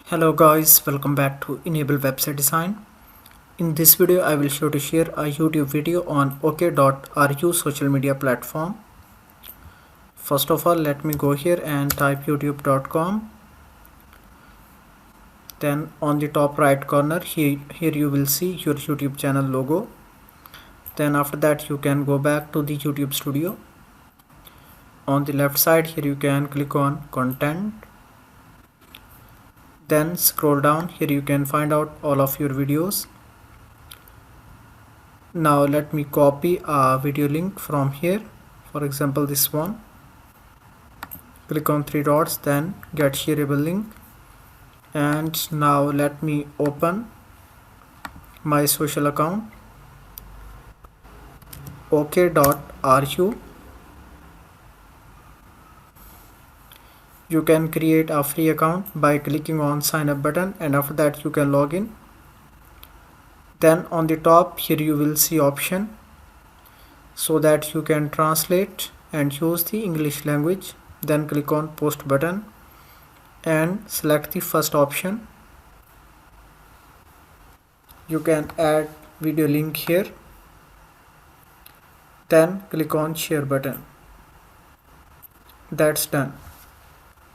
Hello guys, welcome back to Enable Website Design. In this video, I will show to share a YouTube video on OK.ru social media platform. First of all, let me go here and type youtube.com. Then on the top right corner, here you will see your YouTube channel logo. Then after that, you can go back to the YouTube studio. On the left side, here you can click on content. Then scroll down, here you can find out all of your videos. Now let me copy a video link from here, for example this one. Click on three dots, then get shareable link, and now let me open my social account OK.ru. You can create a free account by clicking on sign up button, and after that you can log in. Then on the top here you will see option so that you can translate and use the English language. Then click on post button and select the first option. You can add video link here. Then click on share button. That's done.